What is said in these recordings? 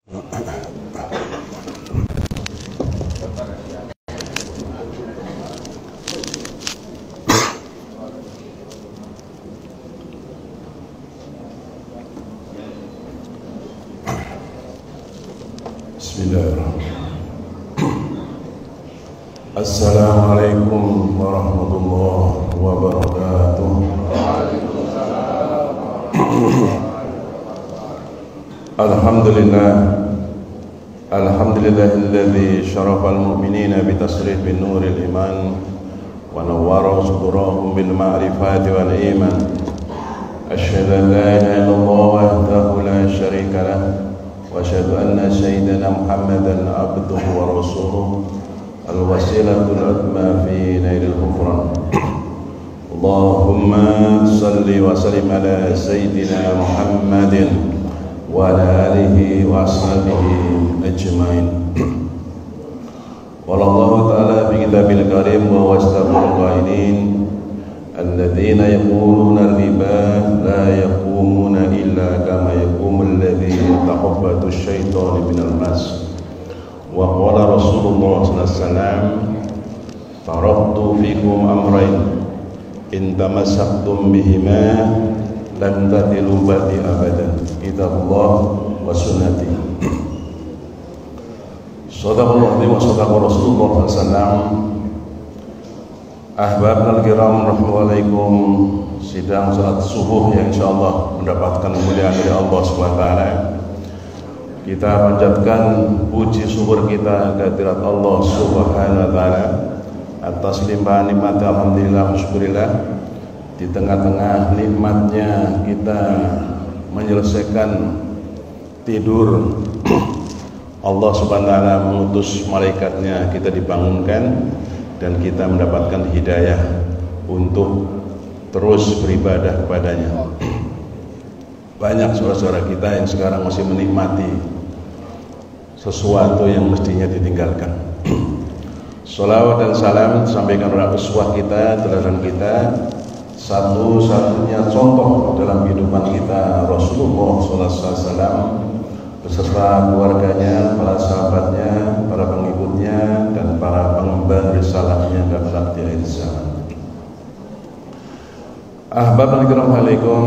Bismillahirrahmanirrahim. Assalamualaikum warahmatullahi wabarakatuh. Alhamdulillahilladzi syarafal mu'minina bitasrih bin nuril iman wa nawwara sudurahum bil ma'rifati wal iman. Asyhadu an la ilaha illallah wahdahu la syarika lah wa asyhadu anna sayyidana Muhammadan abduhu wa rasuluh al-wasilatul udma fi nailil ghufran. Allahumma salli wa sallim ala sayyidina Muhammadin wa ala alihi wa ashabihi ajma'in. Qala Allah ta'ala fi kitabil karim wa wastabul qailin alladzina yaquluna riba la yaqumuna illa kama yaqumul ladzi takhabbathu asyaitanu minal mas. Wa qala Rasulullah sallallahu alaihi wasallam taraktu fikum amrayn in tamassaktum bihima lan tadilu ba'di abadan, kitabullah wa sunnati. Sadaqallahu wa sadaqa Rasulullah sallallahu alaihi wasallam. Ahbabna al-kiram rahmatullahikum, sidang salat subuh yang insyaallah mendapatkan kemuliaan dari Allah Subhanahu wa taala. Kita panjatkan puji syukur kita kehadirat Allah Subhanahu wa taala atas limpahan nikmat. Alhamdulillah, syukurillah. Di tengah-tengah nikmatnya kita menyelesaikan tidur, Allah Subhanahu wa taala mengutus malaikatnya, kita dibangunkan dan kita mendapatkan hidayah untuk terus beribadah kepadanya. Banyak saudara-saudara kita yang sekarang masih menikmati sesuatu yang mestinya ditinggalkan. Sholawat dan salam disampaikan oleh uswah kita, teladan kita, satu-satunya contoh dalam kehidupan kita, Rasulullah SAW beserta keluarganya, para sahabatnya, para pengikutnya, dan para pengemban risalahnya dan di akhir zaman. Ahbabul kiram alaikum.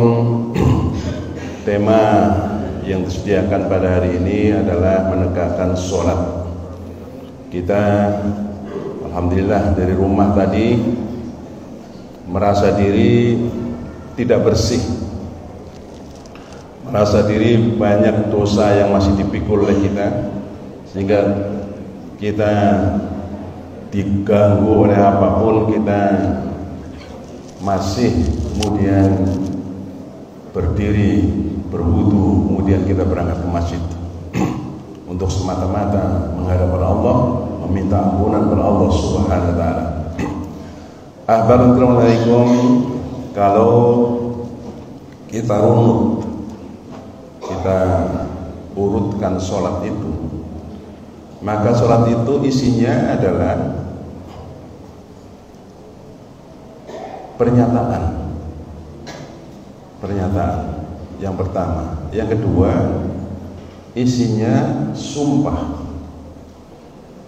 Tema yang disediakan pada hari ini adalah menegakkan sholat. Kita alhamdulillah dari rumah tadi merasa diri tidak bersih, merasa diri banyak dosa yang masih dipikul oleh kita, sehingga kita diganggu oleh apapun kita masih kemudian berdiri, berwudu, kemudian kita berangkat ke masjid untuk semata-mata menghadap kepada Allah, meminta ampunan kepada Allah Subhanahu wa taala. Assalamualaikum. Kalau kita runut, kita urutkan sholat itu, maka sholat itu isinya adalah pernyataan yang pertama. Yang kedua, isinya sumpah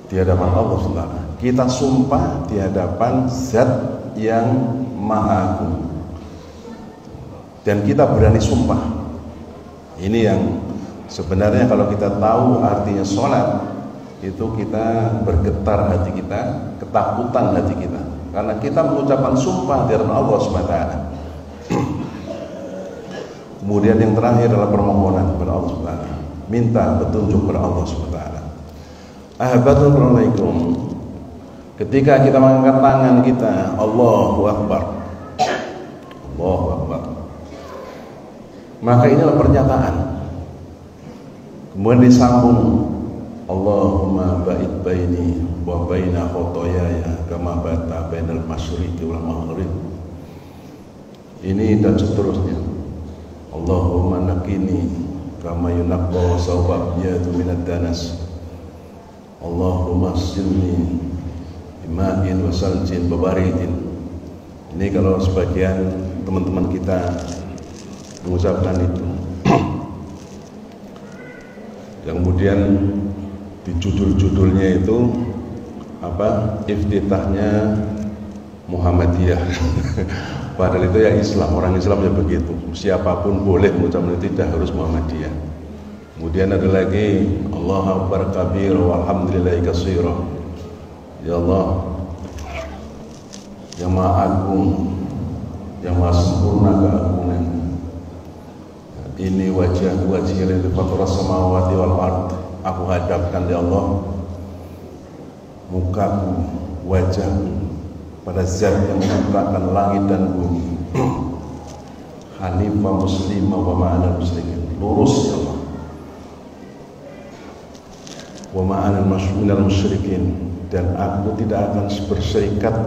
di hadapan Allah SWT. Kita sumpah di hadapan Zat yang Maha Agung, dan kita berani sumpah. Ini yang sebenarnya kalau kita tahu artinya sholat itu, kita bergetar hati kita, ketakutan hati kita, karena kita mengucapkan sumpah di hadapan Allah SWT. Kemudian yang terakhir adalah permohonan kepada Allah SWT, minta petunjuk kepada Allah SWT. Assalamualaikum. Ketika kita mengangkat tangan kita, Allahu Akbar, Allahu Akbar, maka inilah pernyataan. Kemudian disambung, Allahumma ba'id baini wa baina khotoyaya kama bata bainal masyriqi wal maghrib. Ini dan seterusnya. Allahumma nakini kama yunaqqa sawbab yadu minad danas. Allahumma silni bima'in wa saljin babaridin. Ini kalau sebagian teman-teman kita mengucapkan itu. Yang kemudian di judul-judulnya itu iftitahnya Muhammadiyah. Padahal itu ya Islam, orang Islam ya begitu. Siapapun boleh mengucapkan itu, tidak harus Muhammadiyah. Kemudian ada lagi Allahu Akbar kabir walhamdulillahi katsira. Ya Allah, yang Maha Agung, yang Maha sempurna keagungan. Ini wajah yang fathras samawati wal ard. Aku hadapkan ya Allah mukaku, wajahku pada zat yang menciptakan langit dan bumi. Hanifah muslimah wa ma'anal musyrikin. Lurus ya Allah. Wa ma'anal minal musyrikin, dan aku tidak akan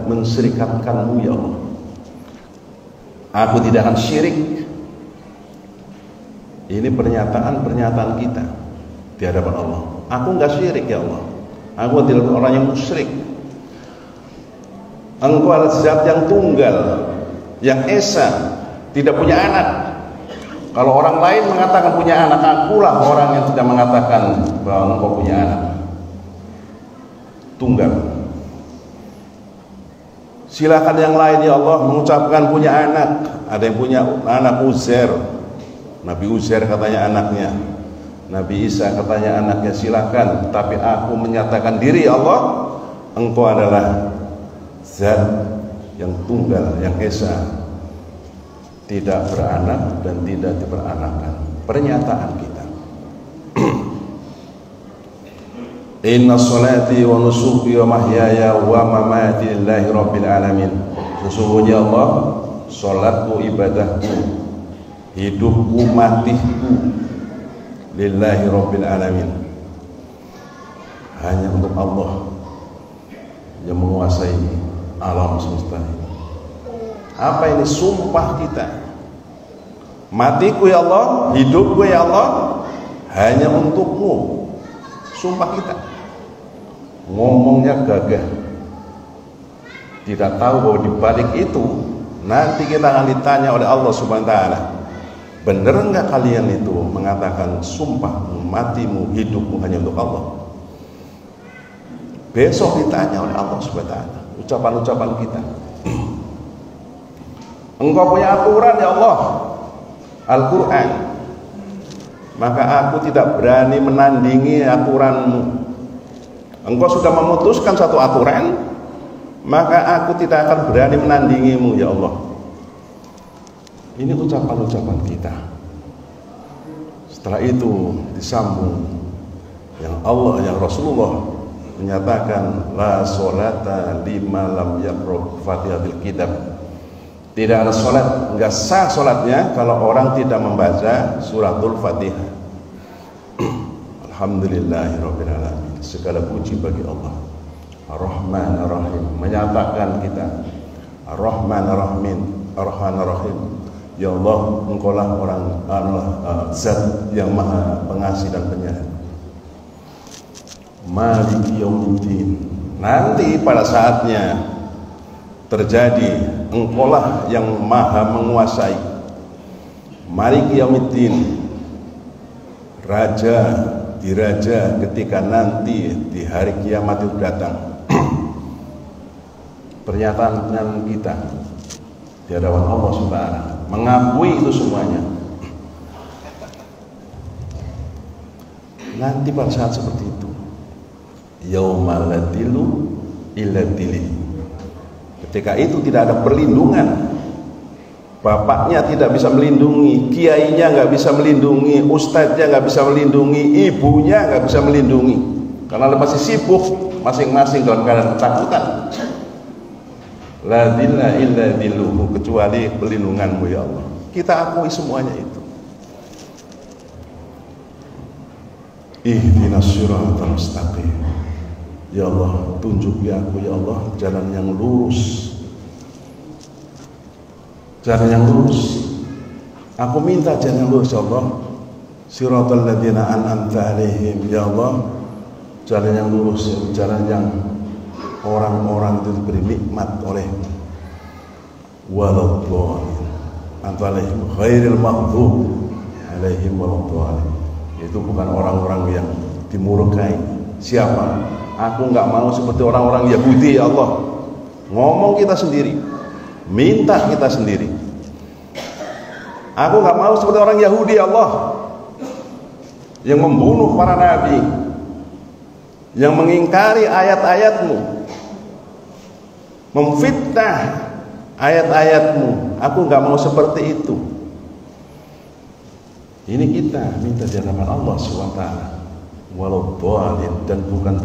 mensyirikatkanmu ya Allah. Aku tidak akan syirik. Ini pernyataan kita di hadapan Allah. Aku enggak syirik ya Allah. Aku tidak orang yang musyrik. Engkau adalah zat yang tunggal, yang esa, tidak punya anak. Kalau orang lain mengatakan punya anak, akulah orang yang tidak mengatakan bahwa engkau punya anak. Tunggal. Silakan yang lain ya Allah mengucapkan punya anak. Ada yang punya anak Uzair. Nabi Uzair katanya anaknya, Nabi Isa katanya anaknya, silakan. Tapi aku menyatakan diri Allah, engkau adalah zat yang tunggal, yang esa, tidak beranak dan tidak diperanakan. Pernyataan kita. Inna sholati wa nusuki wa mahyaya wa mamati lillahi rabbil alamin. Sesungguhnya Allah, salatku, ibadahku, hidupku, matiku lillahi rabbil alamin, hanya untuk Allah yang menguasai alam semesta ini. Apa ini? Sumpah kita. Matiku ya Allah, hidupku ya Allah, hanya untukmu. Sumpah kita. Ngomongnya gagah, tidak tahu bahwa di balik itu nanti kita akan ditanya oleh Allah Subhanahu wa taala, benar enggak kalian itu mengatakan sumpahmu, matimu, hidupmu hanya untuk Allah? Besok ditanya oleh Allah Subhanahu wa taala ucapan-ucapan kita. Engkau punya aturan ya Allah, Al-Quran, maka aku tidak berani menandingi aturanmu. Engkau sudah memutuskan satu aturan, maka aku tidak akan berani menandingimu ya Allah. Ini ucapan-ucapan kita. Setelah itu disambung yang Allah, yang Rasulullah menyatakan la sholata lima lam yaqra Fatihatul Kitab. Tidak ada sholat, enggak sah sholatnya kalau orang tidak membaca suratul Fatihah. Alhamdulillahirabbil alamin. Segala puji bagi Allah. Ar-Rahman Ar-Rahim, menyatakan kita Ar-Rahman Ar-Rahim, Ar-Rahman Ar-Rahim. Ya Allah, engkaulah orang zat yang maha pengasih dan penyayang. Maliki yaumiddin, nanti pada saatnya terjadi, engkaulah yang maha menguasai. Maliki yaumiddin, raja diraja ketika nanti di hari kiamat itu datang. Pernyataan kita di hadapan Allah Subhanahu mengakui itu semuanya. Nanti pada saat seperti itu, yaumal ladilu illa dili, ketika itu tidak ada perlindungan. Bapaknya tidak bisa melindungi, kiainya nggak bisa melindungi, ustadznya nggak bisa melindungi, ibunya nggak bisa melindungi, karena masih sibuk masing-masing dalam keadaan ketakutan. La dilla illa dilluhu, kecuali pelindunganmu ya Allah. Kita akui semuanya itu. Ihdinas siratal mustaqim. Ya Allah, tunjuki aku ya Allah jalan yang lurus. Jalan yang lurus. Aku minta jalan yang lurus ya Allah. Siratal ladzina an'amta 'alaihim, ya Allah. Jalan yang lurus, jalan yang orang-orang itu diberi nikmat olehmu. Waladhdallin, anta 'alaihim ghairil maghdub 'alaihim waladhdallin. Itu bukan orang-orang yang dimurkai. Siapa? Aku nggak mau seperti orang-orang Yahudi, ya Allah. Ngomong kita sendiri, minta kita sendiri. Aku nggak mau seperti orang Yahudi, ya Allah, yang membunuh para nabi, yang mengingkari ayat-ayatmu, memfitnah ayat-ayatmu. Aku nggak mau seperti itu. Ini kita minta di hadapan Allah SWT. Walau dhalin, dan bukan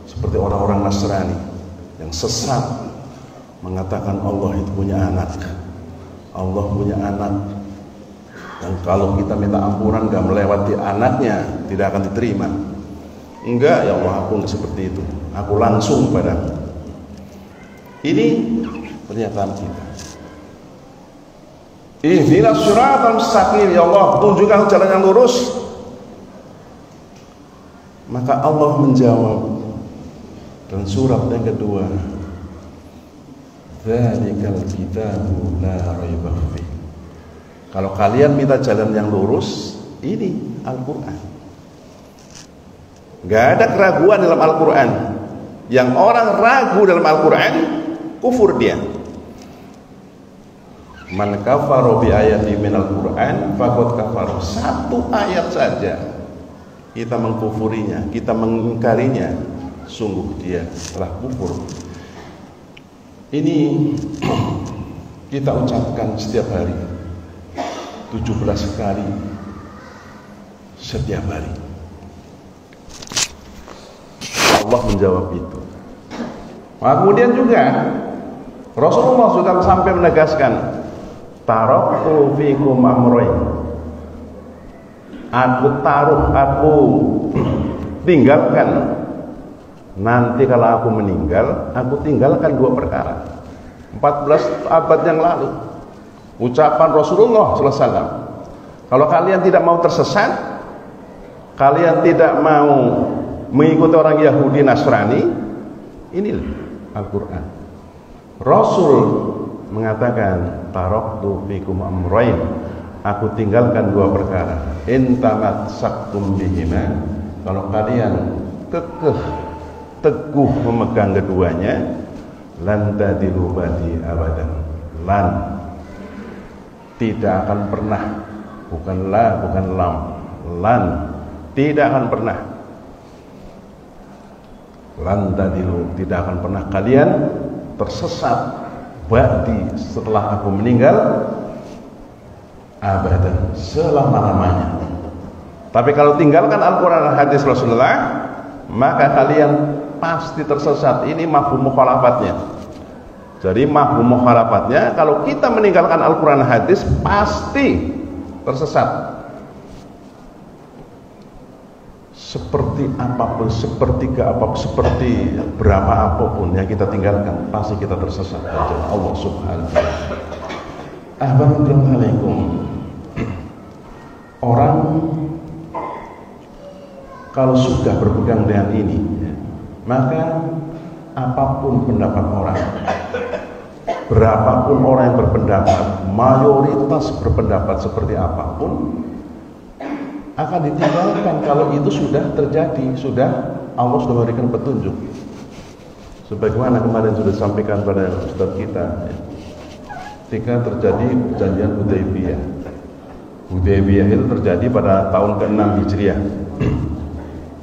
seperti orang-orang Nasrani yang sesat mengatakan Allah itu punya anak. Allah punya anak. Dan kalau kita minta ampunan gak melewati anaknya, tidak akan diterima. Enggak, ya Allah, aku enggak seperti itu. Aku langsung padamu. Ini pernyataan kita. Ihdinas siratal mustaqim, ya Allah, tunjukkan jalan yang lurus. Maka Allah menjawab dan surat yang kedua, dzalikal kitabu la raiba fihi. Kalau kalian minta jalan yang lurus, ini Al-Qur'an. Enggak ada keraguan dalam Al-Qur'an. Yang orang ragu dalam Al-Qur'an, kufur dia. Man kafara bi ayati minal Qur'an faqad kafara. Satu ayat saja kita mengkufurinya, kita mengingkarinya, sungguh dia telah kufur. Ini kita ucapkan setiap hari 17 kali setiap hari. Allah menjawab itu. Nah, kemudian juga Rasulullah sudah sampai menegaskan, taraktu fikum amrayn. Aku tinggalkan. Nanti kalau aku meninggal, aku tinggalkan dua perkara. 14 abad yang lalu, ucapan Rasulullah SAW. Kalau kalian tidak mau tersesat, kalian tidak mau mengikuti orang Yahudi Nasrani, inilah Al-Quran. Rasul mengatakan, taraktu fikum amrayn. Aku tinggalkan dua perkara. In tamassaktum bihima. Kalau kalian teguh memegang keduanya, lan tadilu ba'di abadan. Lan, tidak akan pernah, bukan la, bukan lam, lan, tidak akan pernah, lan tadilu, tidak akan pernah kalian tersesat ba'di, setelah aku meninggal, abadan, selama-lamanya. Tapi kalau tinggalkan Al-Quran dan hadis Rasulullah, maka kalian pasti tersesat. Ini mafhum mukhalafatnya. Jadi mafhum mukhalafatnya, kalau kita meninggalkan Al-Quran dan hadis, pasti tersesat. Seperti apapun, sepertiga apapun, seperti berapa apapun yang kita tinggalkan, pasti kita tersesat. Allah Subhanahu wa ta'ala. Assalamualaikum. Orang kalau sudah berpegang dengan ini, maka apapun pendapat orang, berapapun orang yang berpendapat, mayoritas berpendapat seperti apapun, akan ditinggalkan kalau itu sudah terjadi, Allah sudah memberikan petunjuk. Sebagaimana kemarin sudah disampaikan pada ustaz kita, ketika terjadi perjanjian Hudaybiyah. Hudaybiyah itu terjadi pada tahun ke-6 Hijriah.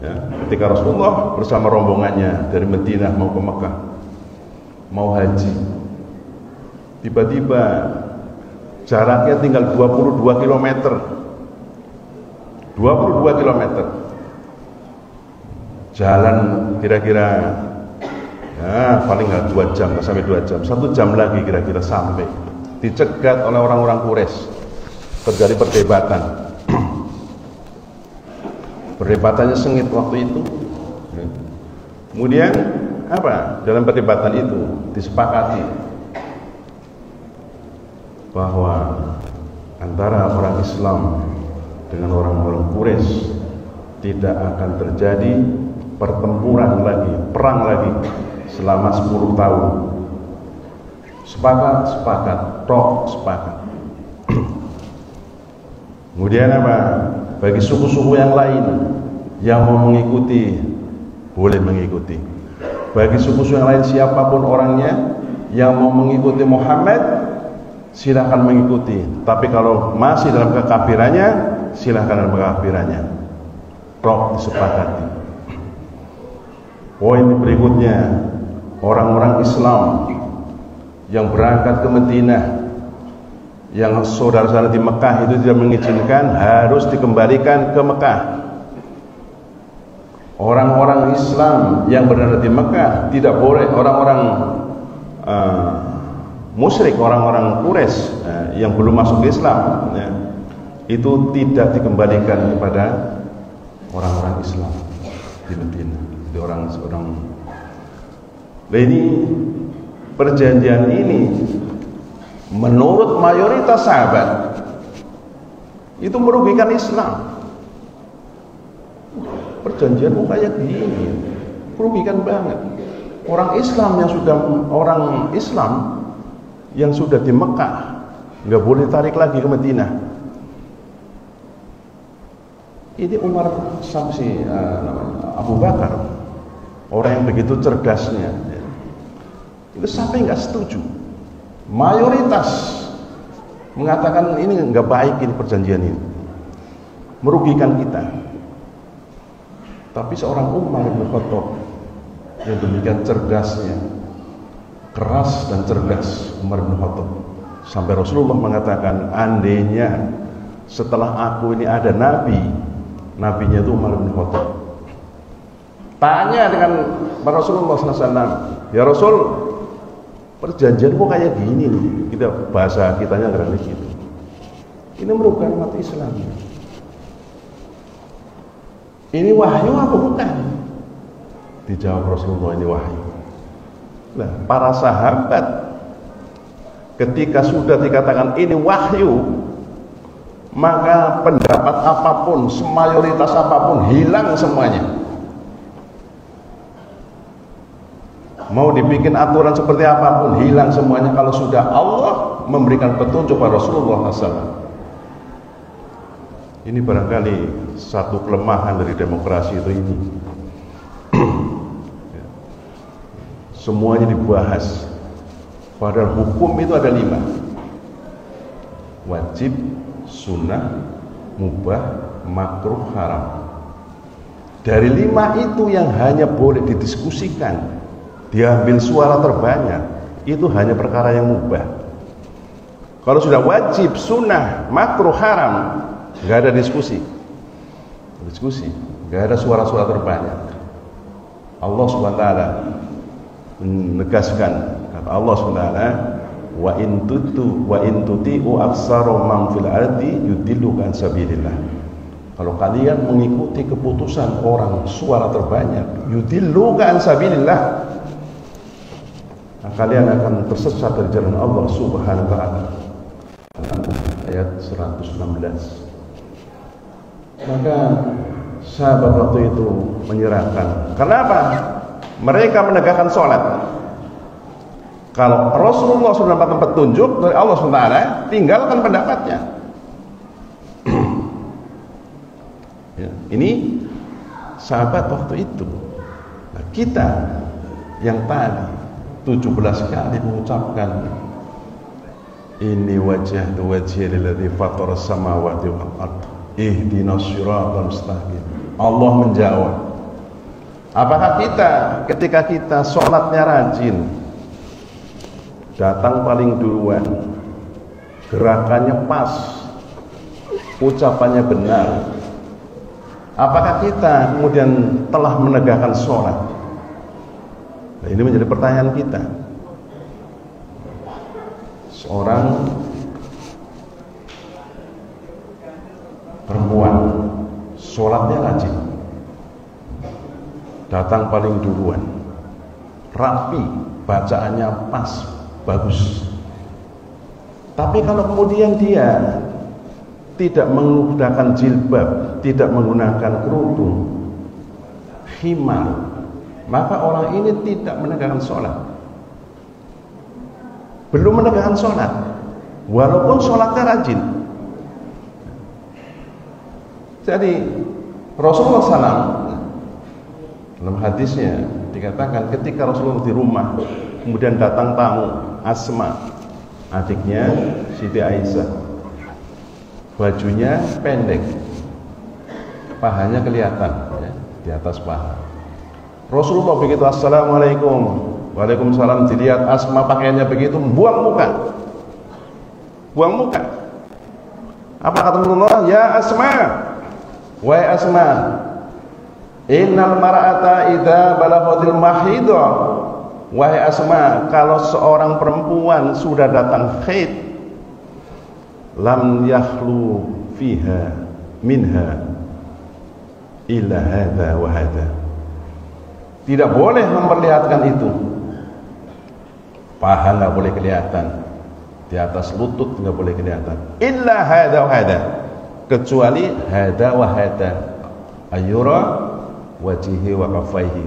Ya, ketika Rasulullah bersama rombongannya dari Madinah mau ke Mekah, mau haji, tiba-tiba jaraknya tinggal 22 km. 22 km. Jalan kira-kira ya paling nggak 2 jam, nggak sampai 2 jam, 1 jam lagi kira-kira sampai. Dicegat oleh orang-orang Quraisy. Terjadi perdebatan. Perdebatannya sengit waktu itu. Kemudian apa? Dalam perdebatan itu disepakati bahwa antara orang Islam dengan orang-orang Quraisy tidak akan terjadi pertempuran lagi, perang lagi selama 10 tahun. Sepakat. Kemudian apa? bagi suku-suku yang lain yang mau mengikuti, boleh mengikuti. Bagi suku-suku yang lain, siapapun orangnya yang mau mengikuti Muhammad, silahkan mengikuti. Tapi kalau masih dalam kekafirannya, silahkan dalam kekafirannya. Roh disepakati. Poin berikutnya, orang-orang Islam yang berangkat ke Madinah, yang saudara-saudara di Mekah itu tidak mengizinkan, harus dikembalikan ke Mekah. Orang-orang Islam yang berada di Mekah tidak boleh, orang-orang musyrik, orang-orang Quraisy yang belum masuk Islam, itu tidak dikembalikan kepada orang-orang Islam di Madinah. Jadi orang-orang. Nah, ini perjanjian ini menurut mayoritas sahabat itu merugikan Islam. Perjanjian kayak gini merugikan banget. Orang Islam yang sudah di Mekah nggak boleh tarik lagi ke Madinah. Ini Umar Samsi, Abu Bakar, orang yang begitu cerdasnya, itu sampai nggak setuju. Mayoritas mengatakan ini nggak baik, ini perjanjian ini merugikan kita. Tapi seorang Umar bin Khattab yang demikian cerdasnya, keras dan cerdas, Umar bin Khattab, sampai Rasulullah mengatakan, andainya setelah aku ini ada nabinya itu Umar bin Khattab. Tanya dengan Rasulullah SAW, ya Rasul, perjanjian kok kayak gini nih? Kita bahasa kitanya nggak gitu. Ini merugikan umat Islam. Ini wahyu apa bukan? Dijawab Rasulullah, ini wahyu. Nah, para sahabat ketika sudah dikatakan ini wahyu, maka pendapat apapun, semayoritas apapun hilang semuanya. Mau dibikin aturan seperti apapun hilang semuanya kalau sudah Allah memberikan petunjuk pada Rasulullah SAW. Ini barangkali satu kelemahan dari demokrasi itu ini. Semuanya dibahas. Padahal hukum itu ada 5. Wajib, sunnah, mubah, makruh, haram. Dari 5 itu yang hanya boleh didiskusikan, diambil suara terbanyak, itu hanya perkara yang mubah. Kalau sudah wajib, sunnah, makruh, haram, nggak ada diskusi, nggak ada suara-suara terbanyak. Allah SWT menegaskan, kata Allah SWT, wa in tuti'u aksara man fil ardi yudilluka an sabilillah. Kalau kalian mengikuti keputusan orang suara terbanyak, yudilluka an sabilillah, kalian akan tersesat dari jalan Allah Subhanahu wa taala. Ayat 116. Maka sahabat waktu itu menyerahkan. Kenapa? Mereka menegakkan sholat. Kalau Rasulullah sudah mendapatkan petunjuk dari Allah SWT, tinggalkan pendapatnya. Ya, ini sahabat waktu itu. Nah, kita yang tadi 17 kali mengucapkan ini wajhatu wajhiya lilladzi fatara samawati wal ardh ihdinas siratal mustaqim. Allah menjawab. Apakah kita ketika kita sholatnya rajin, datang paling duluan, gerakannya pas, ucapannya benar, apakah kita kemudian telah menegakkan sholat? Nah, ini menjadi pertanyaan kita. Seorang perempuan sholatnya rajin, datang paling duluan, rapi, bacaannya pas, bagus. Tapi kalau kemudian dia tidak menggunakan jilbab, tidak menggunakan kerudung, khimar, maka orang ini tidak menegakkan sholat. Belum menegakkan sholat, walaupun sholatnya rajin. Jadi Rasulullah SAW dalam hadisnya dikatakan ketika Rasulullah di rumah, kemudian datang tamu Asma, adiknya Siti Aisyah, bajunya pendek, pahanya kelihatan ya, di atas paha. Rasulullah begitu assalamualaikum, waalaikumsalam, dilihat Asma pakaiannya begitu, buang muka. Apa kata Rasulullah? Ya Asma, wahai Asma, innal mar'ata idza balaghatil mahidha. Wahai Asma, kalau seorang perempuan sudah datang haid, lam yakhlu fiha minha illa hadza wa hadza. Tidak boleh memperlihatkan itu. Paha nggak boleh kelihatan, di atas lutut nggak boleh kelihatan. Illa hadza wa hadza, kecuali hadza wa hadza, ayyura wajhihi wa kaffaihi.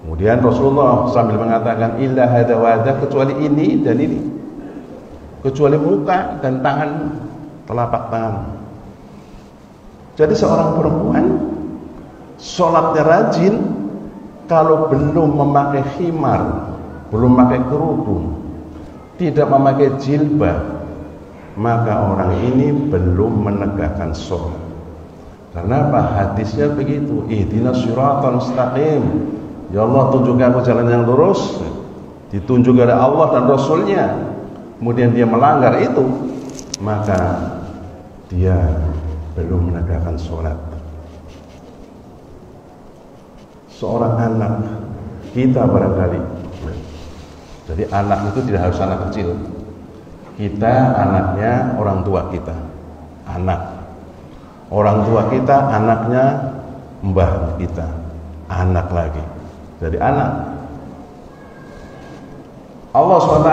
Kemudian Rasulullah sambil mengatakan illa hadza wa hadza, kecuali ini dan ini, kecuali muka dan tangan, telapak tangan. Jadi seorang perempuan sholatnya rajin kalau belum memakai khimar, belum memakai kerudung, tidak memakai jilbab, maka orang ini belum menegakkan sholat. Karena apa? Hadisnya begitu, ihdinas siratal mustaqim, ya Allah tunjukkan aku jalan yang lurus, ditunjuk oleh Allah dan Rasulnya, kemudian dia melanggar itu, maka dia belum menegakkan sholat. Seorang anak kita barangkali, jadi anak itu tidak harus anak kecil, kita anaknya orang tua kita, anak orang tua kita anaknya mbah kita, anak lagi, jadi anak. Allah SWT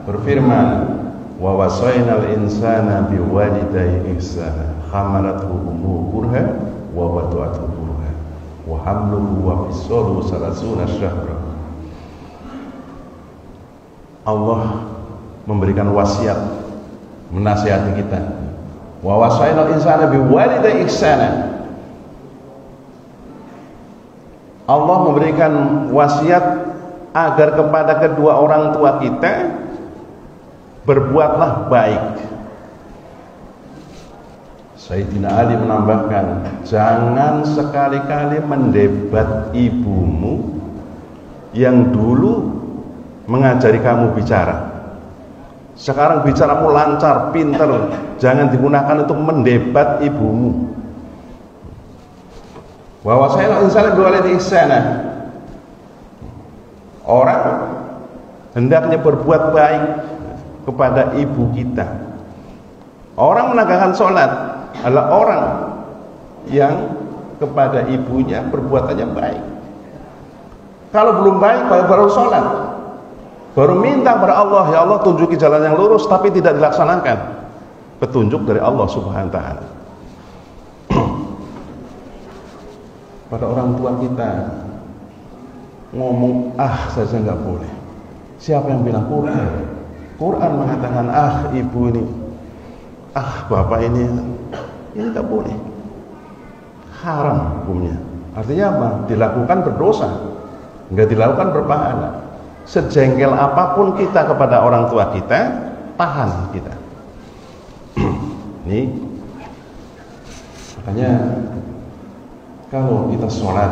berfirman, wa wasainal insana biwalidayhi ihsana hamalathu ummuhu kurha wa wada'athu kurha wa hamluhu wa fisaluhu salasuna syahra. Allah memberikan wasiat, menasihati kita, wa wasainal insana biwalidayhi ihsana. Allah memberikan wasiat agar kepada kedua orang tua kita berbuatlah baik. Sayyidina Ali menambahkan, jangan sekali-kali mendebat ibumu yang dulu mengajari kamu bicara. Sekarang bicaramu lancar, pinter, jangan digunakan untuk mendebat ibumu. Wa wasainal insana biwalidayhi ihsana. Orang hendaknya berbuat baik kepada ibu kita. Orang menegakkan sholat adalah orang yang kepada ibunya perbuatannya baik. Kalau belum baik baru sholat, baru minta kepada Allah, ya Allah tunjuki jalan yang lurus, tapi tidak dilaksanakan petunjuk dari Allah Subhanahu wa ta'ala. Pada orang tua kita ngomong saja nggak boleh. Siapa yang bilang? Quran mengatakan ibu ini, bapak ini nggak boleh, haram hukumnya. Artinya apa? Dilakukan berdosa, nggak dilakukan berpahala. Sejengkel apapun kita kepada orang tua kita, tahan kita. Ini makanya kalau kita sholat,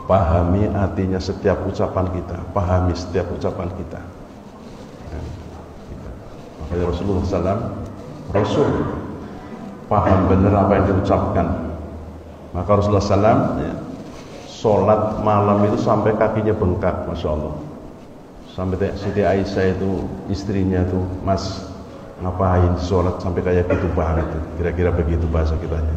pahami artinya setiap ucapan kita, pahami setiap ucapan kita. Makanya Rasulullah SAW, Rasul paham benar apa yang diucapkan. Maka Rasulullah SAW sholat malam itu sampai kakinya bengkak, Masya Allah. Sampai Siti Aisyah itu istrinya tuh, Mas ngapain sholat sampai kayak gitu banget, kira-kira begitu bahasa kitanya.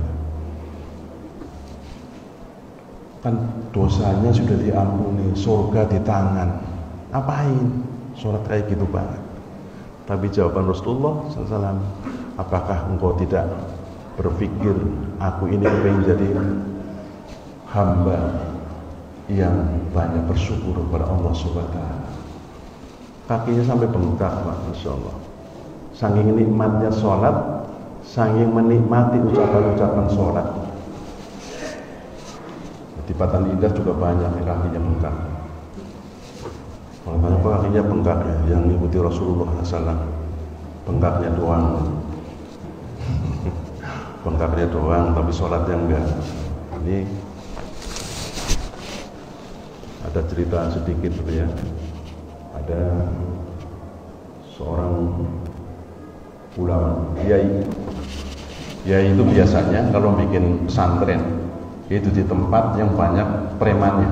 Kan dosanya sudah diampuni, surga di tangan, ngapain sholat kayak gitu banget? Tapi jawaban Rasulullah SAW, apakah engkau tidak berpikir aku ini ingin jadi hamba yang banyak bersyukur kepada Allah Subhanahu wa ta'ala? Kakinya sampai bengkak, Masya Allah. Saking nikmatnya sholat, saking menikmati ucapan-ucapan sholat. Di Batan Indah juga banyak yang kakinya bengkak. Makanya apa kakinya bengkak ya? Yang mengikuti Rasulullah SAW, bengkaknya doang. Bengkaknya doang, tapi sholatnya enggak. Ini ada cerita sedikit gitu ya. Ada seorang ulama, kiai itu biasanya kalau bikin pesantren itu di tempat yang banyak premannya.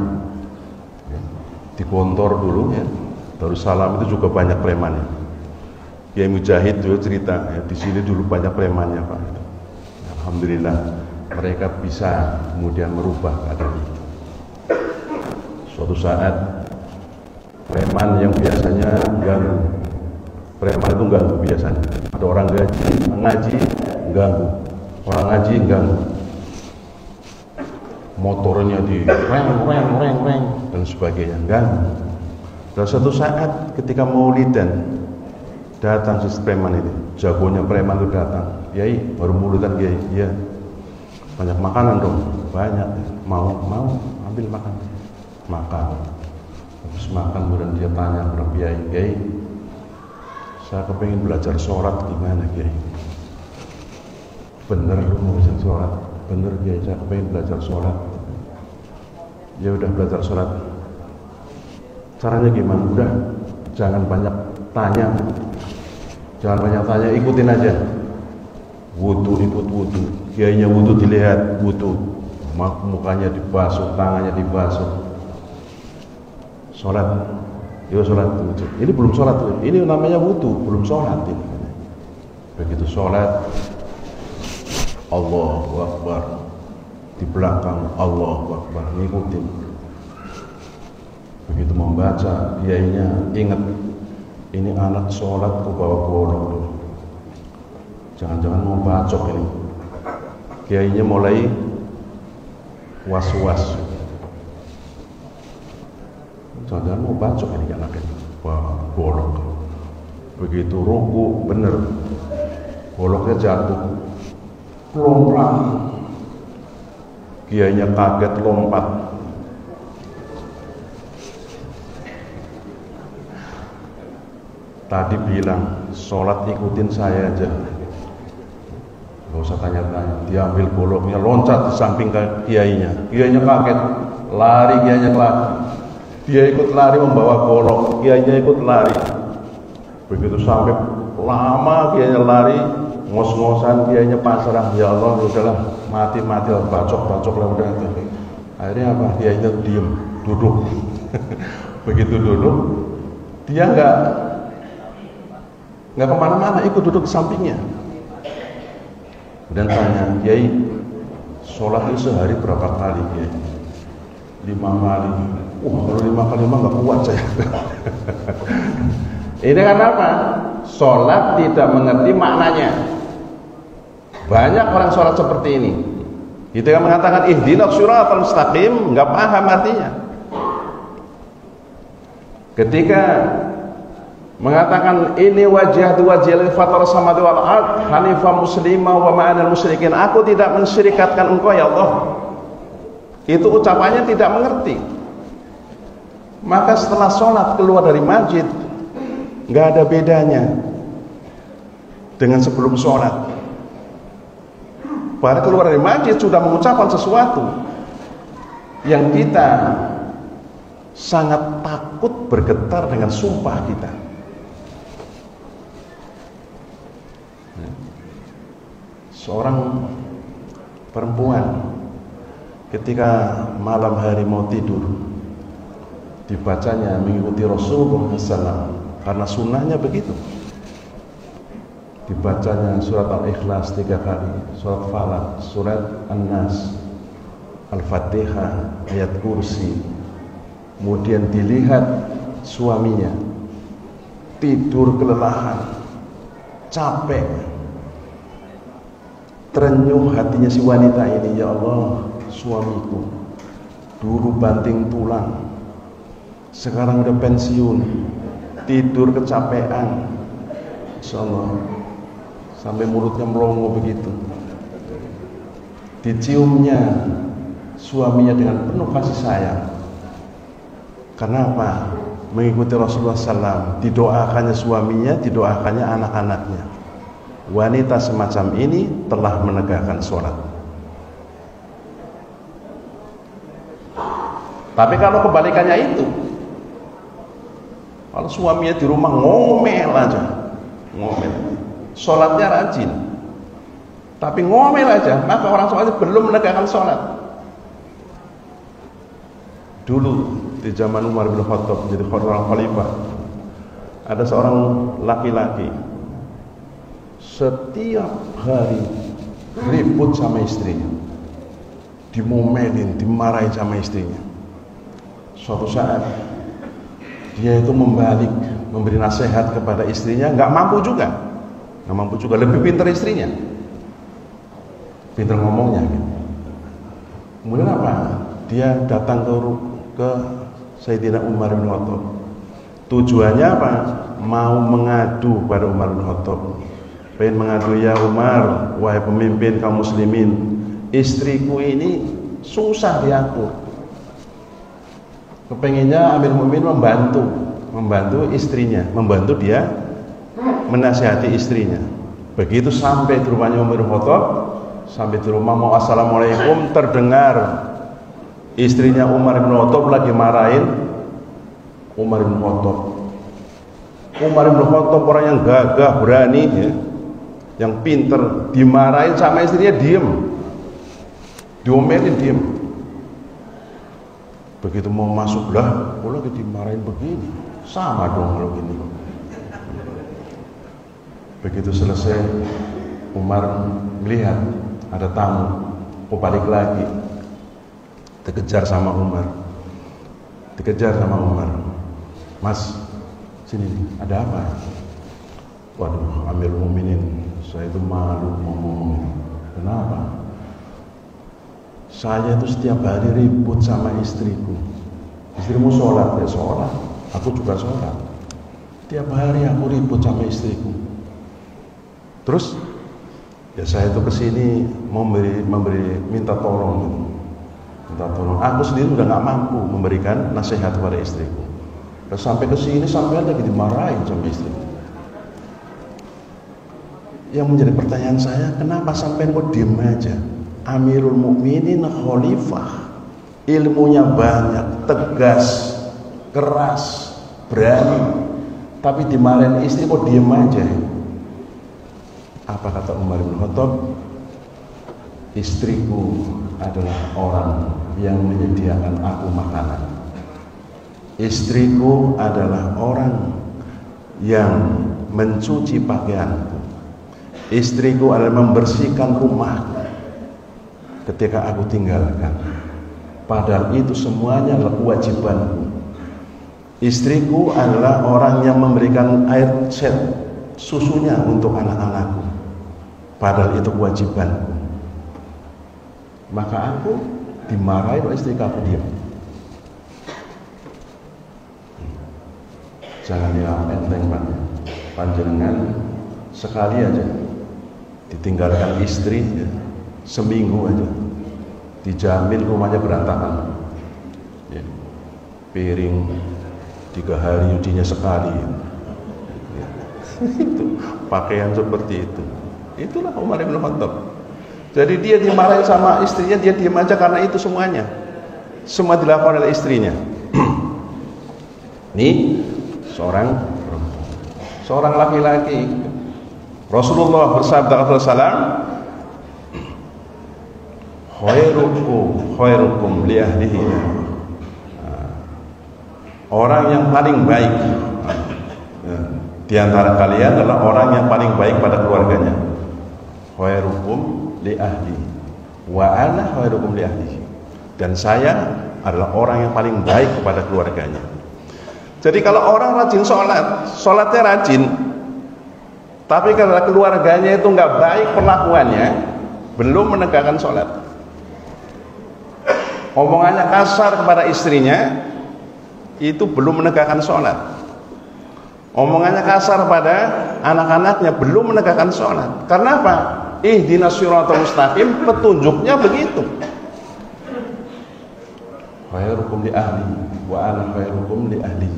Di Gontor dulu ya, Darussalam itu juga banyak premannya. Kiai Mujahid juga cerita ya, di sini dulu banyak premannya Pak. Alhamdulillah mereka bisa kemudian merubah keadaan itu. Suatu saat preman yang biasanya ganggu, preman itu ganggu biasanya. Ada orang ngaji ganggu, orang ngaji ganggu. Motornya di reng dan sebagainya ganggu. Dan suatu saat ketika maulidan datang si preman itu, jagonya preman itu datang. Kiai baru maulidan Kiai, iya. Banyak makanan dong, banyak. Mau ambil makan. Habis makan kemudian dia tanya kepada Kiai, saya kepengen belajar sholat, gimana Kiai? Bener lu mau belajar sholat? Bener Kiai, saya kepengen belajar sholat. Ya udah belajar sholat. Caranya gimana? Udah, jangan banyak tanya. Jangan banyak tanya, ikutin aja. Wudu, ikut wudu. Kiainya wudu dilihat, wudu. Mukanya dibasuh, tangannya dibasuh. Sholat, ya sholat. Ini belum sholat, ini namanya wudu, belum sholat ini. Begitu sholat, Allahu Akbar, di belakang Allahu Akbar, ngikutin. Begitu membaca, kiainya ingat, ini anak sholat ku bawa golok tuh. Jangan-jangan mau bacok ini. Kiainya mulai was-was. Jangan mau bacok ini anak ini. Wah, golok. Begitu ruku, bener. Goloknya jatuh. Lompat. Kiainya kaget lompat. Tadi bilang, sholat ikutin saya aja. Gak usah tanya-tanya. Dia ambil goloknya, loncat di samping kiainya. Kiainya kaget, lari kiainya lari. Dia ikut lari membawa golok, kiainya ikut lari. Begitu sampai lama kiainya lari, ngos-ngosan kiainya pasrah. Ya Allah, udahlah, mati lah, bacok lah udah. Akhirnya apa? Kiainya diem, duduk. Begitu duduk, dia nggak kemana-mana, ikut duduk di sampingnya. Dan tanya, Kiai, sholat itu sehari berapa kali Kiai? 5 kali. Kalau 5 kali mah nggak kuat saya. Ini kan apa? Sholat tidak mengerti maknanya. Banyak orang sholat seperti ini. Kita kan mengatakan ihdinas siratal mustaqim, nggak paham artinya. Ketika mengatakan ini wajah fatar samawati wal ard hanifan muslimah wa ma'anal musyrikin, aku tidak mensyirikatkan engkau ya Allah, itu ucapannya tidak mengerti. Maka setelah sholat keluar dari masjid, nggak ada bedanya dengan sebelum sholat. Pada keluar dari masjid sudah mengucapkan sesuatu yang kita sangat takut, bergetar dengan sumpah kita. Seorang perempuan ketika malam hari mau tidur, dibacanya mengikuti Rasulullah SAW, karena sunnahnya begitu. Dibacanya surat Al-Ikhlas 3 kali, surat Falaq, surat An-Nas, Al-Fatihah, ayat kursi. Kemudian dilihat suaminya tidur kelelahan, capek, terenyuh hatinya si wanita ini. Ya Allah, suamiku dulu banting tulang, sekarang udah pensiun, tidur kecapean. Insyaallah sampai mulutnya melongo begitu. Diciumnya suaminya dengan penuh kasih sayang. Kenapa? Mengikuti Rasulullah SAW. Didoakannya suaminya, didoakannya anak-anaknya. Wanita semacam ini telah menegakkan sholat. Tapi kalau kebalikannya itu, kalau suaminya di rumah ngomel aja, ngomel, sholatnya rajin, tapi ngomel aja, maka orang sholat belum menegakkan sholat. Dulu di zaman Umar bin Khattab menjadi seorang khalifah, ada seorang laki-laki setiap hari ribut sama istrinya, dimomelin, dimarahin sama istrinya. Suatu saat dia itu membalik, memberi nasihat kepada istrinya, nggak mampu juga, lebih pintar istrinya, pintar ngomongnya gitu. Kemudian apa? Dia datang ke Sayyidina Umar bin Khattab. Tujuannya apa? Mau mengadu pada Umar bin Khattab. Pengen mengadu, ya Umar, wahai pemimpin kaum muslimin, istriku ini susah diatur. Kepengennya Amir Mu'minin membantu istrinya, membantu dia menasihati istrinya. Begitu sampai di rumahnya Umar bin Khattab, sampai di rumah mau assalamualaikum, terdengar istrinya Umar bin Khattab lagi marahin Umar bin Khattab. Umar bin Khattab orang yang gagah, berani ya, yang pinter, dimarahin sama istrinya diem, diomelin diem. Begitu mau masuk, lah kok lagi dimarahin begini, sama dong kalau gini. Begitu selesai, Umar melihat ada tamu, mau balik lagi, dikejar sama Umar. Mas, sini, ada apa? Waduh, Amirul Mukminin, saya itu malu ngomong. Kenapa? Saya itu setiap hari ribut sama istriku. Istrimu sholat, ya sholat, aku juga sholat. Tiap hari aku ribut sama istriku. Terus ya saya itu kesini minta tolong. Aku sendiri udah nggak mampu memberikan nasihat kepada istriku. Terus sampai kesini sampai lagi dimarahin sama istriku. Yang menjadi pertanyaan saya, kenapa sampai kok diem aja? Amirul Mukminin khalifah, ilmunya banyak, tegas, keras, berani, tapi dimarahin istri kok diem aja? Apa kata Umar bin Khattab? Istriku adalah orang yang menyediakan aku makanan. Istriku adalah orang yang mencuci pakaianku. Istriku adalah membersihkan rumahku ketika aku tinggalkan. Padahal itu semuanya adalah kewajibanku. Istriku adalah orang yang memberikan air susunya untuk anak-anakku. Padahal itu kewajibanku. Maka aku dimarahi oleh istriku, aku diam. Jangan dianggap enteng, Pak. Panjenengan sekali aja ditinggalkan istri ya, seminggu aja dijamin rumahnya berantakan ya. Piring 3 hari nyucinya sekali ya. Itu pakaian seperti itu. Itulah Umar bin Khattab. Jadi dia dimarahin sama istrinya, dia diam aja karena itu semuanya semua dilakukan oleh istrinya. Ini seorang laki-laki. Rasulullah bersabda khairukum li ahlihi. Orang yang paling baik di antara kalian adalah orang yang paling baik pada keluarganya. Khairukum li ahli wa ana khairukum li ahlihi. Dan saya adalah orang yang paling baik kepada keluarganya. Jadi kalau orang rajin sholatnya rajin, tapi kalau keluarganya itu nggak baik perlakuannya, belum menegakkan sholat. Omongannya kasar kepada istrinya, itu belum menegakkan sholat. Omongannya kasar pada anak-anaknya belum menegakkan sholat. Karena apa? Ihdinas siratal mustaqim, petunjuknya begitu. Khairukum li ahli wa ana khairukum li ahli.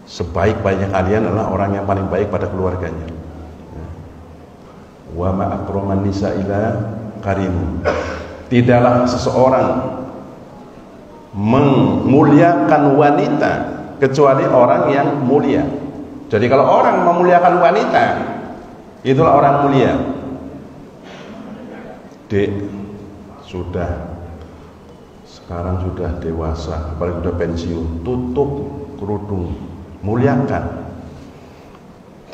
Sebaik-baiknya kalian adalah orang yang paling baik pada keluarganya. Wa ma akraman nisa ila karim. Tidaklah seseorang memuliakan wanita kecuali orang yang mulia. Jadi kalau orang memuliakan wanita, itulah orang mulia. Dek, sekarang sudah dewasa, apalagi sudah pensiun, tutup kerudung, muliakan.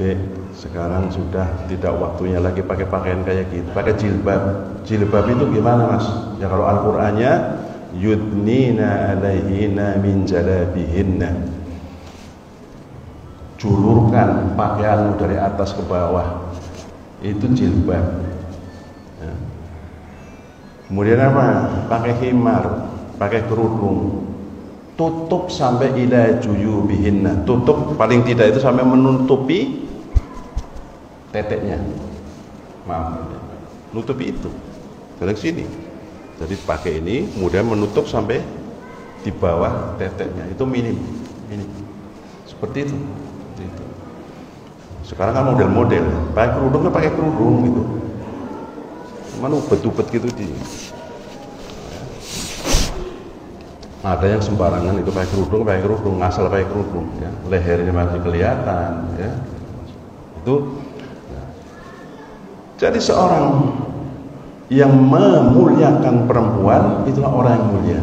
Dek, sekarang sudah tidak waktunya lagi pakai pakaian kayak gitu, pakai jilbab. Jilbab itu gimana, Mas? Ya kalau Al-Qur'annya yudnina alaihina min jalabihinna, julurkan pakaianmu dari atas ke bawah, itu jilbab ya. Kemudian apa? Pakai himar, pakai kerudung, tutup sampai ila juyubihinna, tutup paling tidak itu sampai menutupi teteknya, maaf, nutupi itu dari sini. Jadi pakai ini, kemudian menutup sampai di bawah teteknya, itu minim. Seperti itu. Sekarang kan model-model, pakai kerudung pakai kerudung gitu. Mana ubet-ubet gitu di. Ada yang sembarangan itu pakai kerudung, ngasal pakai kerudung, ya. Lehernya masih kelihatan, ya. Itu. Jadi seorang yang memuliakan perempuan itulah orang yang mulia.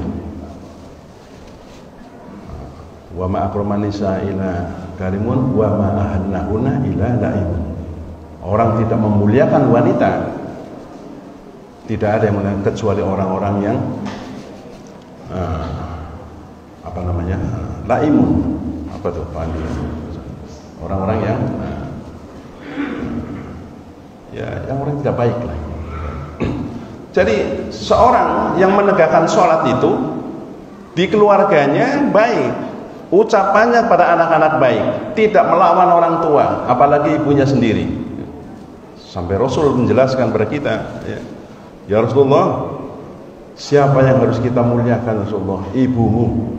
Wa ma akraman nisa ila karimun wa ma ahannahuna ila laimun. Orang tidak memuliakan wanita, tidak ada yang mulia kecuali orang-orang yang laimun. Apa tuh? Orang-orang yang yang orang tidak baik lah. Jadi seorang yang menegakkan sholat itu di keluarganya baik, ucapannya pada anak-anak baik, tidak melawan orang tua, apalagi ibunya sendiri. Sampai Rasul menjelaskan kepada kita, ya Rasulullah, siapa yang harus kita muliakan Rasulullah? Ibumu.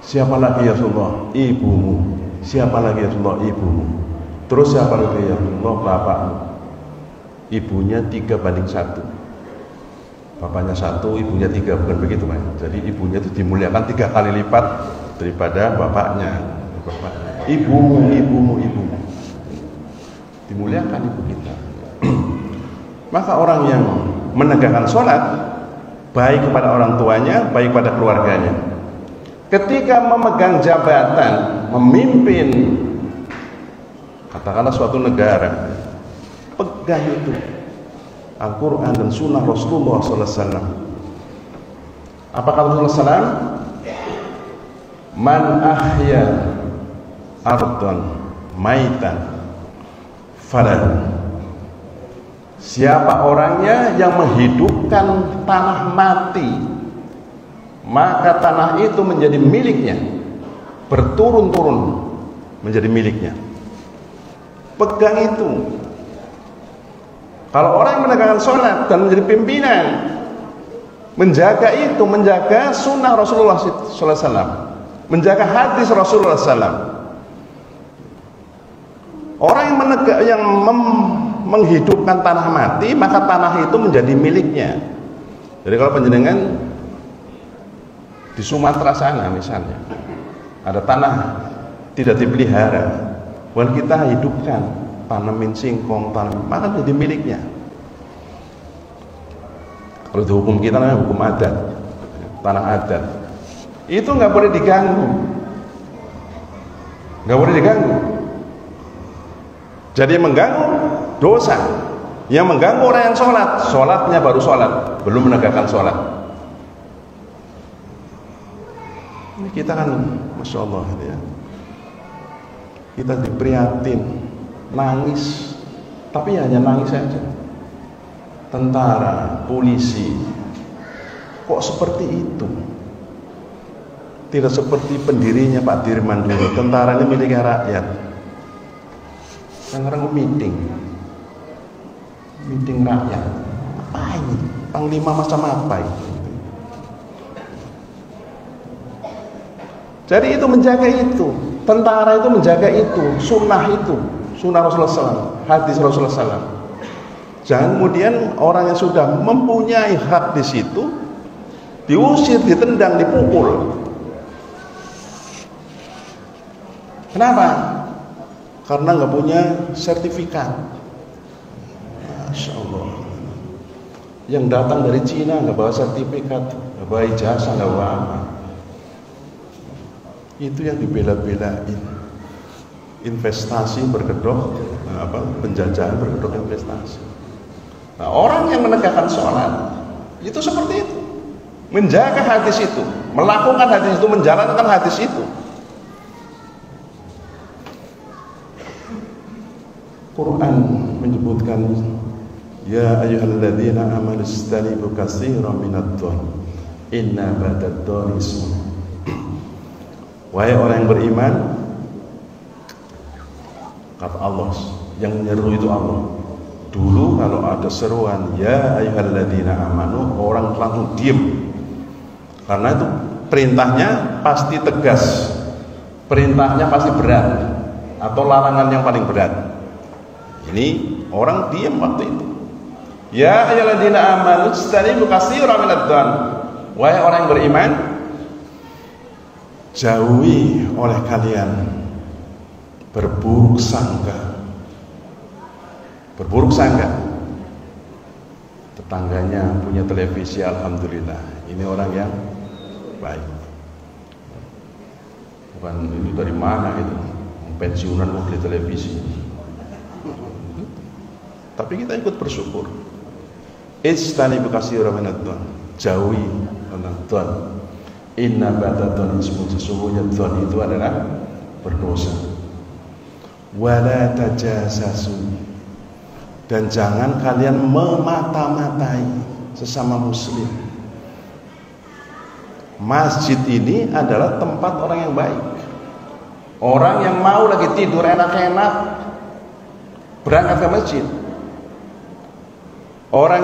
Siapa lagi ya Rasulullah? Ibumu. Siapa lagi ya Rasulullah? Ibumu. Terus siapa lagi ya Rasulullah? Bapakmu. Ibunya 3:1. Bapaknya 1, ibunya 3, bukan begitu Pak. Jadi ibunya itu dimuliakan 3 kali lipat daripada bapaknya. Ibumu. Dimuliakan ibu kita. Maka orang yang menegakkan sholat baik kepada orang tuanya, baik pada keluarganya. Ketika memegang jabatan, memimpin katakanlah suatu negara, pegang itu Al-Quran dan Sunnah Rasulullah SAW. Apa kata Rasulullah SAW? Man ahya ardon maitan falan. Siapa orangnya yang menghidupkan tanah mati, maka tanah itu menjadi miliknya, berturun-turun menjadi miliknya. Pegang itu. Kalau orang yang menegakkan sholat dan menjadi pimpinan, menjaga itu, menjaga sunnah Rasulullah SAW, menjaga hadis Rasulullah SAW. Orang yang menghidupkan tanah mati, maka tanah itu menjadi miliknya. Jadi kalau penjenengan di Sumatera sana misalnya, ada tanah tidak dipelihara, bukan kita hidupkan, tanamin singkong, maka jadi miliknya. Kalau di hukum kita namanya hukum adat, tanah adat, itu nggak boleh diganggu, nggak boleh diganggu. Jadi yang mengganggu dosa, yang mengganggu orang yang sholat, sholatnya baru sholat, belum menegakkan sholat. Ini kita kan, masya Allah, ya. Kita diprihatin, nangis, tapi hanya nangis saja. Tentara, polisi, kok seperti itu? Tidak seperti pendirinya Pak Dirman dulu. Tentaranya milik rakyat, Sekarang meeting rakyat. Apa ini? Panglima macam apa itu? Jadi itu menjaga itu. Tentara itu menjaga itu. Sunnah itu. Sunnah Rasulullah SAW. Hadis Rasulullah SAW. Jangan kemudian orang yang sudah mempunyai hak di situ diusir, ditendang, dipukul. Kenapa? Karena nggak punya sertifikat. Masya Allah. Yang datang dari Cina nggak bawa sertifikat, nggak bawa ijazah, nggak bawa apa. Itu yang dibela-belain. Investasi berkedok, penjajahan berkedok investasi. Nah, orang yang menegakkan sholat itu seperti itu, menjaga hadis itu, melakukan hadis itu, menjalankan hadis itu. Quran menyebutkan, ya ayyuhalladzina amanu istanibu katsiran minadh-dhon inna ba'dadh-dhoni ismun. Wahai orang yang beriman, kata Allah, yang menyeru itu Allah. Dulu kalau ada seruan ya ayyuhalladzina amanu, orang langsung diam. Karena itu perintahnya pasti tegas, perintahnya pasti berat, atau larangan yang paling berat. Ini orang diam waktu itu. Ya ayyuhalladzina amanu istanibu katsiran minadh-dhon. Wahai orang yang beriman, jauhi oleh kalian berburuk sangka. Berburuk sangka. Tetangganya punya televisi, alhamdulillah, ini orang yang baik. Bukan ini dari mana itu, pensiunan mau beli televisi. Tapi kita ikut bersyukur. Ijtanibu katsiran minadh-dhon. Jauhi minadh-dhon. Inna ba'dadh-dhon ismun, sesungguhnya dhon itu adalah berdosa. Wala tajassasu, dan jangan kalian memata-matai sesama muslim. Masjid ini adalah tempat orang yang baik. Orang yang mau lagi tidur enak-enak berangkat ke masjid. Orang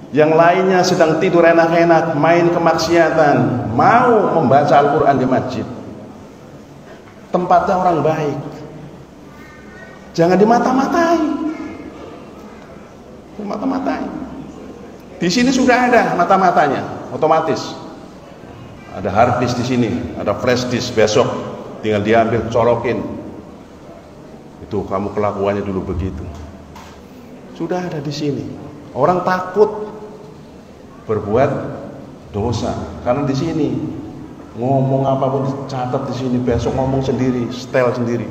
yang lainnya sedang tidur enak-enak, main kemaksiatan, mau membaca Al-Quran di masjid. Tempatnya orang baik. Jangan dimata-matai. Mata-matai. Di sini sudah ada mata-matanya, otomatis. Ada hard disk di sini, ada flash disk, besok tinggal diambil, colokin. Itu kamu kelakuannya dulu begitu. Sudah ada di sini. Orang takut berbuat dosa karena di sini ngomong apapun catat di sini, besok ngomong sendiri, style sendiri.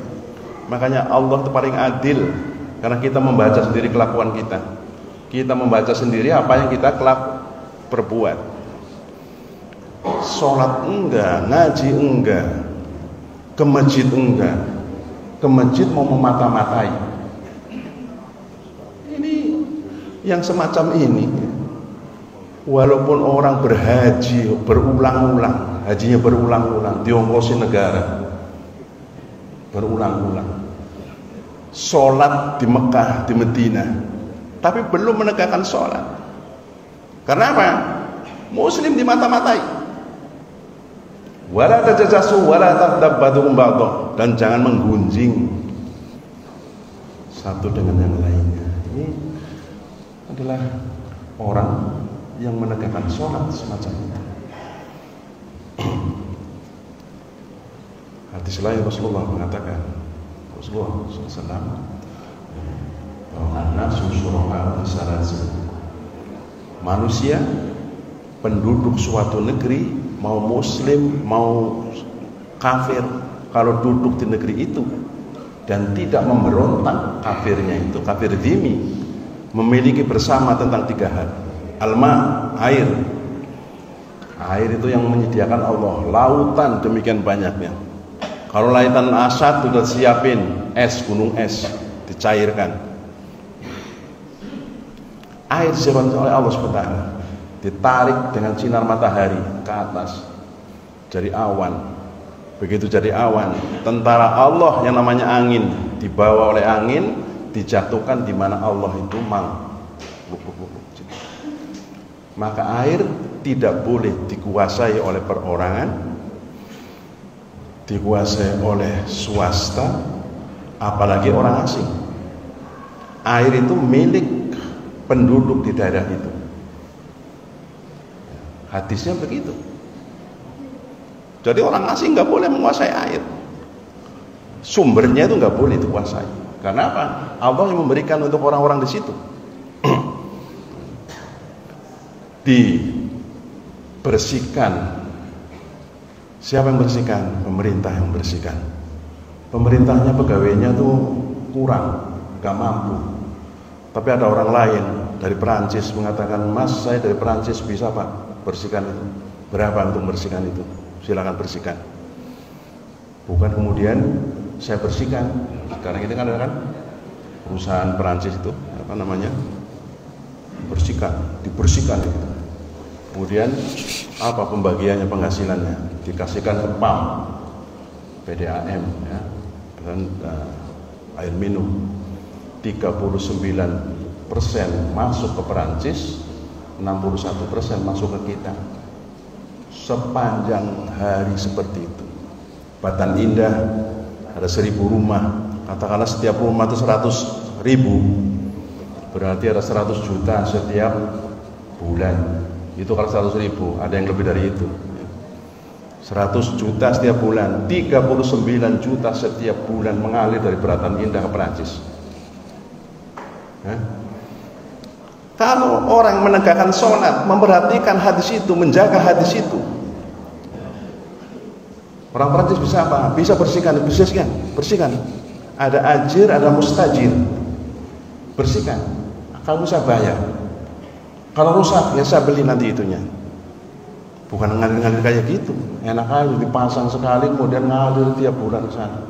Makanya Allah itu paling adil karena kita membaca sendiri kelakuan kita. Kita membaca sendiri apa yang kita perbuat. Sholat enggak, ngaji enggak, ke masjid enggak. Ke masjid mau memata-matai. Ini yang semacam ini, walaupun orang berhaji berulang-ulang, hajinya berulang-ulang, diongkosi negara berulang-ulang, sholat di Mekah, di Medina, tapi belum menegakkan sholat. Karena apa? Muslim dimata-matai. Wala tajassasu wala taghdab ba'dukum ba'dha, dan jangan menggunjing satu dengan yang lainnya. Ini adalah orang yang menegakkan sholat semacam itu. Hadis lain Rasulullah mengatakan, Rasulullah SAW, an-nasu syuraka salasin. Manusia, penduduk suatu negeri, mau muslim mau kafir, kalau duduk di negeri itu dan tidak memberontak, kafirnya itu kafir dhimmi, memiliki bersama tentang 3 hal. Alma, air. Air itu yang menyediakan Allah. Lautan demikian banyaknya. Kalau lautan Asad sudah siapin es, gunung es dicairkan. Air disiapkan oleh Allah SWT, ditarik dengan sinar matahari ke atas dari awan, Begitu jadi awan, tentara Allah yang namanya angin dibawa oleh angin, dijatuhkan di mana Allah itu mau. Maka air tidak boleh dikuasai oleh perorangan, dikuasai oleh swasta, apalagi orang asing. Air itu milik penduduk di daerah itu. Hadisnya begitu. Jadi orang asing nggak boleh menguasai air. Sumbernya itu nggak boleh dikuasai. Karena apa? Allah yang memberikan untuk orang-orang di situ. Dibersihkan. Siapa yang bersihkan? Pemerintah yang bersihkan. Pemerintahnya, pegawainya tuh kurang, nggak mampu. Tapi ada orang lain dari Perancis mengatakan, Mas, saya dari Perancis bisa Pak bersihkan itu. Berapa untuk bersihkan itu? Silakan bersihkan. Bukan kemudian saya bersihkan. Sekarang ini kan ada kan perusahaan Perancis itu apa namanya, dibersihkan itu. Kemudian apa pembagiannya, penghasilannya dikasihkan ke PAM, PDAM ya, dan air minum 39% masuk ke Perancis, 61% masuk ke kita. Sepanjang hari seperti itu. Batan Indah ada 1000 rumah, katakanlah setiap rumah itu 100.000, berarti ada 100 juta setiap bulan. Itu kalau 100.000, ada yang lebih dari itu. 100 juta setiap bulan, 39 juta setiap bulan mengalir dari Batan Indah ke Perancis. Kalau orang menegakkan sholat, memperhatikan hadis itu, menjaga hadis itu, orang Perancis bisa apa? Bisa bersihkan. Ada ajir, ada mustajir. Bersihkan. Kalau bisa bayar. Kalau rusak, ya saya beli nanti itunya. Bukan ngalir-ngalir kayak gitu. Enak aja dipasang sekali, kemudian ngalir tiap bulan ke sana.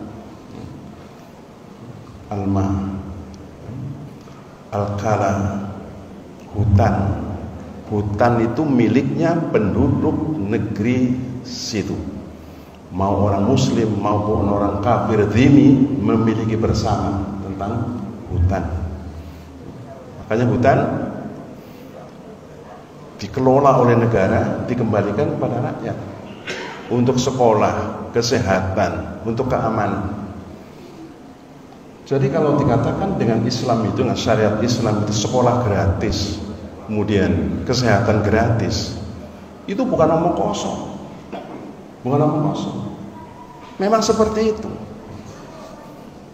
Al-Kala, hutan itu miliknya penduduk negeri situ. Mau orang muslim maupun orang kafir dhimmi memiliki bersama tentang hutan. Makanya hutan dikelola oleh negara, dikembalikan kepada rakyat untuk sekolah, kesehatan, untuk keamanan. Jadi kalau dikatakan dengan Islam itu, dengan syariat Islam itu sekolah gratis, kemudian kesehatan gratis, itu bukan omong kosong. Memang seperti itu.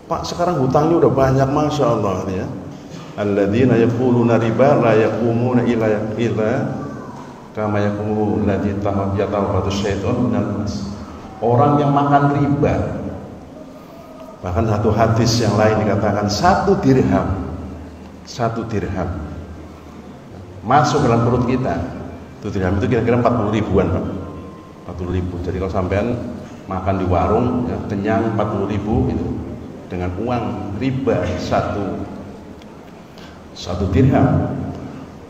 Pak, sekarang hutangnya udah banyak, masya Allah ya. Alladzina yaquluna riba la yaqumuna illa kama yaqumu alladzi yatawafatu syaitan minal mas. Orang yang makan riba, bahkan satu hadis yang lain dikatakan 1 dirham masuk dalam perut kita. 1 dirham itu kira-kira 40 ribuan Pak. 40 ribu. Jadi kalau sampean makan di warung ya, kenyang 40 ribu itu dengan uang riba 1 dirham,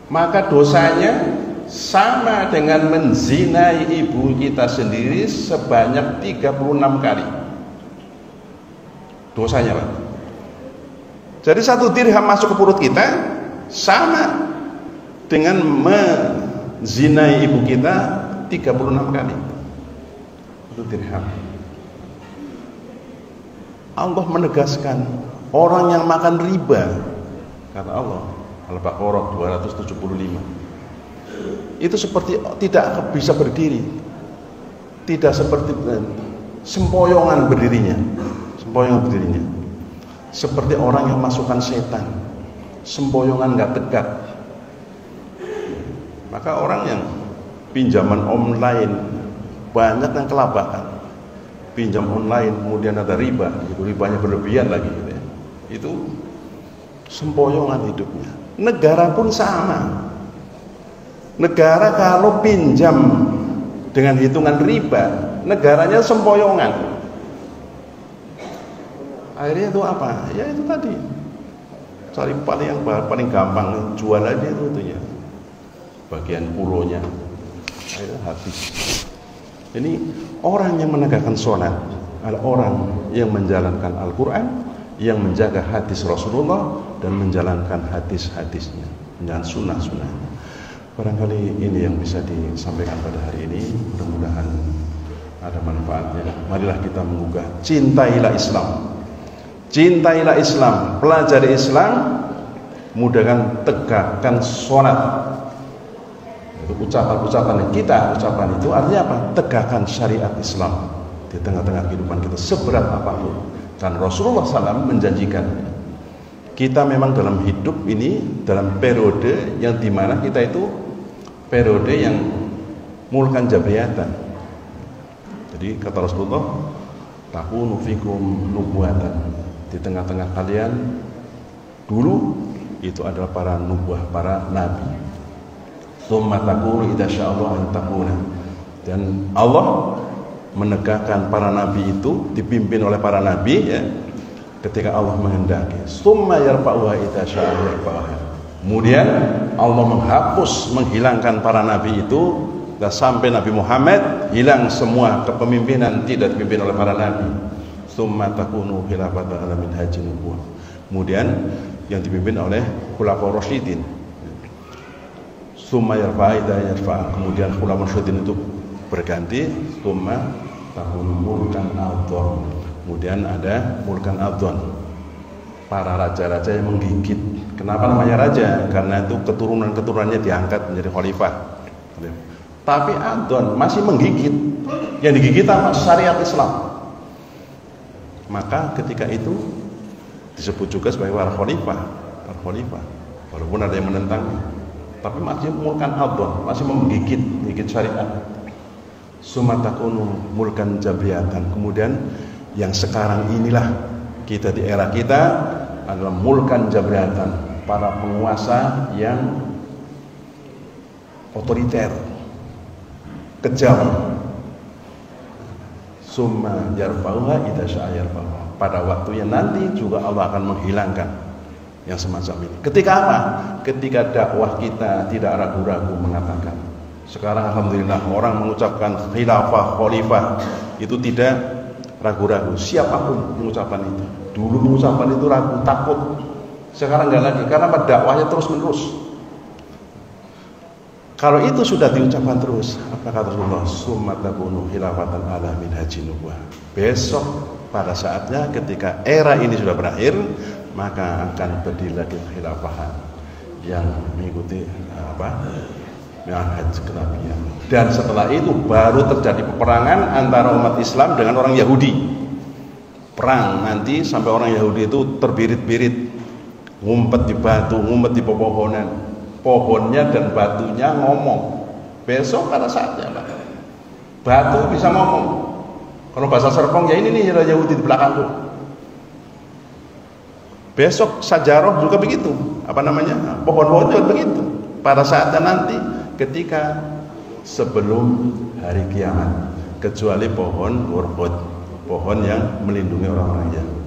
maka dosanya sama dengan menzinai ibu kita sendiri sebanyak 36 kali dosanya Pak. Jadi 1 dirham masuk ke perut kita sama dengan menzinai ibu kita 36 kali. 1 dirham. Allah menegaskan orang yang makan riba, kata Allah Al-Baqarah 275, itu seperti tidak bisa berdiri, tidak seperti sempoyongan berdirinya, seperti orang yang masukkan setan, sempoyongan nggak tegak. Maka orang yang pinjaman online banyak yang kelabakan, pinjam online kemudian ada riba, itu ribanya berlebihan lagi gitu ya. Itu sempoyongan hidupnya. Negara pun sama. Negara kalau pinjam dengan hitungan riba, negaranya sempoyongan. Akhirnya itu apa? Ya itu tadi. Cari paling gampang, jual aja itu ya. Bagian pulonya. Akhirnya habis. Ini orang yang menegakkan sholat adalah orang yang menjalankan Al-Quran, yang menjaga hadis Rasulullah dan menjalankan hadis-hadisnya, menjalankan sunnah-sunnahnya. Barangkali ini yang bisa disampaikan pada hari ini. Mudah-mudahan ada manfaatnya. Marilah kita menggugah cintailah Islam. Cintailah Islam, pelajari Islam, mudahkan tegakkan sholat. Itu ucapan-ucapan yang kita ucapkan itu artinya apa? Tegakkan syariat Islam di tengah-tengah kehidupan kita seberat apapun. Dan Rasulullah SAW menjanjikan kita memang dalam hidup ini dalam periode yang dimana kita itu periode yang mulkan jabriyatan. Jadi kata Rasulullah, takunu fikum nubuwatan, di tengah-tengah kalian dulu itu adalah para nubuah, para nabi. Tsumma takunu idza sya'allahu an takuna, dan Allah menegakkan para nabi itu dipimpin oleh para nabi ya, ketika Allah menghendaki. Tsumma yarfa'uha idza syaa yarfa'uha. Kemudian Allah menghapus, menghilangkan para nabi itu dan sampai Nabi Muhammad hilang semua kepemimpinan, tidak dipimpin oleh para nabi. Tsumma takunu khilafatan ala minhajin nubuwah. Kemudian yang dipimpin oleh khulafaur rasyidin. Tsumma yarfa'a idza yarfa'a. Kemudian khulafaur rasyidin itu berganti, tsumma takunu mulkan adhon. Kemudian ada mulkan adhon, para raja-raja yang menggigit. Kenapa namanya raja? Karena itu keturunan-keturunannya diangkat menjadi khalifah. Tapi adhon masih menggigit. Yang digigit apa? Syariat Islam. Maka ketika itu disebut juga sebagai para khalifah. Para khalifah, walaupun ada yang menentang, tapi masih mulkan adhon, masih menggigit syariat. Sumatakunu mulkan jabriyatan. Kemudian yang sekarang inilah kita di era kita adalah mulkan jabriyatan, para penguasa yang otoriter, kejam. Summa yarfa'uha idza syaa yarfa'uha. Pada waktunya nanti juga Allah akan menghilangkan yang semacam ini. Ketika apa? Ketika dakwah kita tidak ragu-ragu mengatakan. Sekarang alhamdulillah orang mengucapkan khilafah, khalifah itu tidak ragu-ragu. Siapapun mengucapkan itu. Dulu mengucapkan itu ragu, takut. Sekarang enggak lagi, karena dakwahnya terus-menerus. Kalau itu sudah diucapkan terus, apa kata Rasulullah? Summa takunu khilafatan ala minhajin nubuwah. Besok pada saatnya ketika era ini sudah berakhir, maka akan berdiri lagi khilafahan yang mengikuti manhaj kenabian. Dan setelah itu baru terjadi peperangan antara umat Islam dengan orang Yahudi. Perang nanti sampai orang Yahudi itu terbirit-birit, ngumpet di batu, ngumpet di pepohonan. Pohonnya dan batunya ngomong. Besok pada saatnya Pak, batu bisa ngomong. Kalau bahasa Serpong ya ini nih Yahudi di belakangku. Besok sajaroh juga begitu. Pohon-pohon juga begitu. Pada saatnya nanti ketika sebelum hari kiamat, kecuali pohon urhud, pohon yang melindungi orang-orang Yahudi.